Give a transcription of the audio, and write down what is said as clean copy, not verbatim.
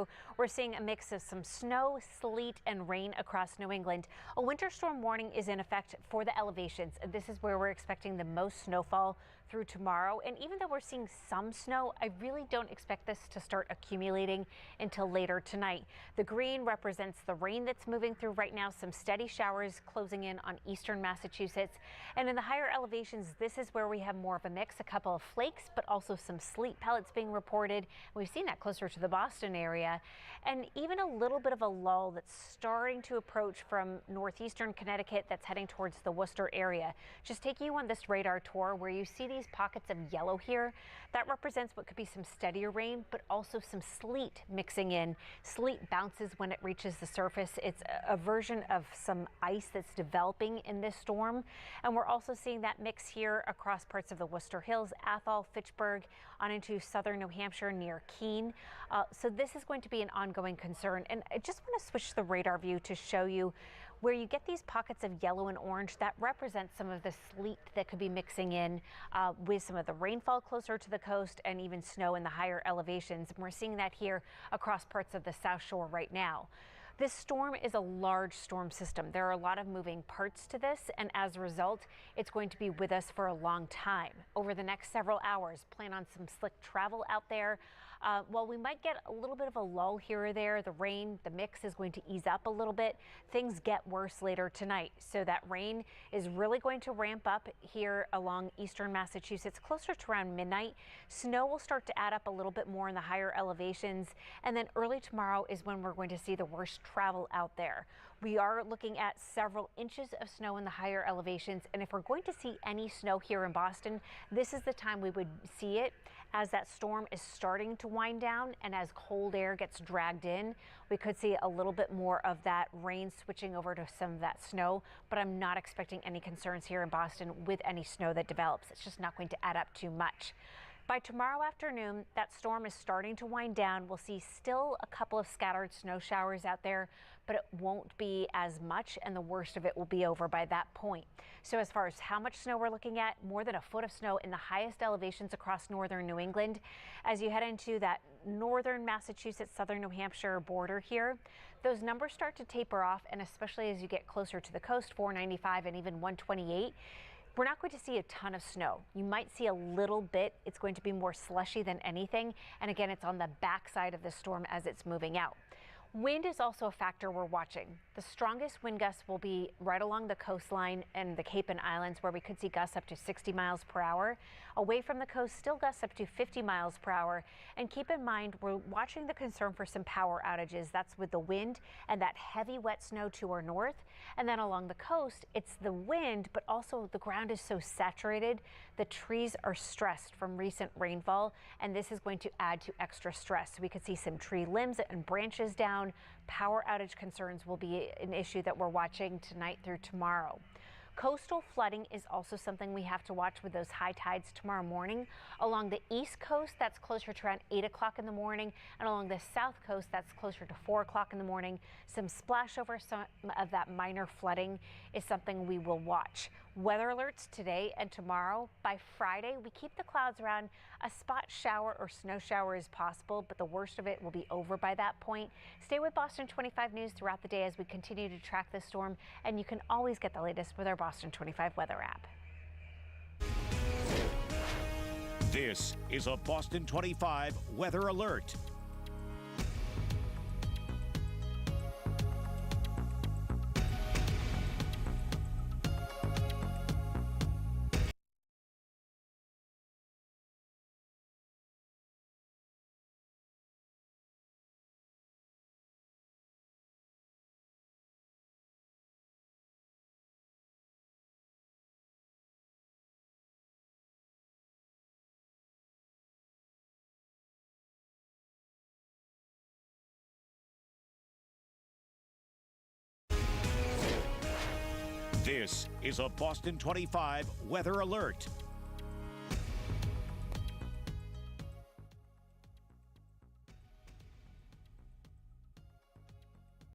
you, we're seeing a mix of some snow, sleet, and rain across New England. A winter storm warning is in effect for the elevations. This is where we're expecting the most snowfall through tomorrow. And even though we're seeing some snow, I really don't expect this to start accumulating until later tonight. The green represents the rain that's moving through right now, some steady showers closing in on eastern Massachusetts. And in the higher elevations, this is where we have more of a mix, a couple of flakes, but also some sleet pellets being reported. We've seen that closer to the Boston area, and even a little bit of a lull that's starting to approach from northeastern Connecticut that's heading towards the Worcester area. Just taking you on this radar tour where you see these pockets of yellow here, that represents what could be some steadier rain, but also some sleet mixing in. Sleet bounces when it reaches the surface. It's a version of some ice that's developing in this storm, and we're also seeing that mix here across parts of the Worcester Hills, Athol, Fitchburg, on into southern New Hampshire near Keene. So this is going to be an ongoing concern. And I just want to switch the radar view to show you where you get these pockets of yellow and orange. That represents some of the sleet that could be mixing in with some of the rainfall closer to the coast and even snow in the higher elevations. And we're seeing that here across parts of the South Shore right now. This storm is a large storm system. There are a lot of moving parts to this, and as a result, it's going to be with us for a long time. Over the next several hours, plan on some slick travel out there. While we might get a little bit of a lull here or there, the rain, the mix is going to ease up a little bit. Things get worse later tonight. So that rain is really going to ramp up here along eastern Massachusetts closer to around midnight. Snow will start to add up a little bit more in the higher elevations. And then early tomorrow is when we're going to see the worst travel out there. We are looking at several inches of snow in the higher elevations. And if we're going to see any snow here in Boston, this is the time we would see it as that storm is starting to wind down and as cold air gets dragged in. We could see a little bit more of that rain switching over to some of that snow, but I'm not expecting any concerns here in Boston with any snow that develops. It's just not going to add up too much. By tomorrow afternoon, that storm is starting to wind down. We'll see still a couple of scattered snow showers out there, but it won't be as much, and the worst of it will be over by that point. So as far as how much snow we're looking at, more than a foot of snow in the highest elevations across northern New England. As you head into that northern Massachusetts, southern New Hampshire border here, those numbers start to taper off, and especially as you get closer to the coast, 495 and even 128. We're not going to see a ton of snow. You might see a little bit. It's going to be more slushy than anything. And again, it's on the backside of the storm as it's moving out. Wind is also a factor we're watching. The strongest wind gusts will be right along the coastline and the Cape and Islands, where we could see gusts up to 60 miles per hour. Away from the coast, still gusts up to 50 miles per hour. And keep in mind, we're watching the concern for some power outages. That's with the wind and that heavy wet snow to our north. And then along the coast, it's the wind, but also the ground is so saturated. The trees are stressed from recent rainfall, and this is going to add to extra stress. So we could see some tree limbs and branches down. Power outage concerns will be an issue that we're watching tonight through tomorrow. Coastal flooding is also something we have to watch with those high tides tomorrow morning. Along the east coast, that's closer to around 8 o'clock in the morning, and along the south coast, that's closer to 4 o'clock in the morning. Some splashover, some of that minor flooding is something we will watch. Weather alerts today and tomorrow. By Friday, we keep the clouds around. A spot shower or snow shower is possible, but the worst of it will be over by that point. Stay with Boston 25 News throughout the day as we continue to track this storm, and you can always get the latest with our Boston 25 weather app. This is a Boston 25 weather alert. This is a Boston 25 weather alert.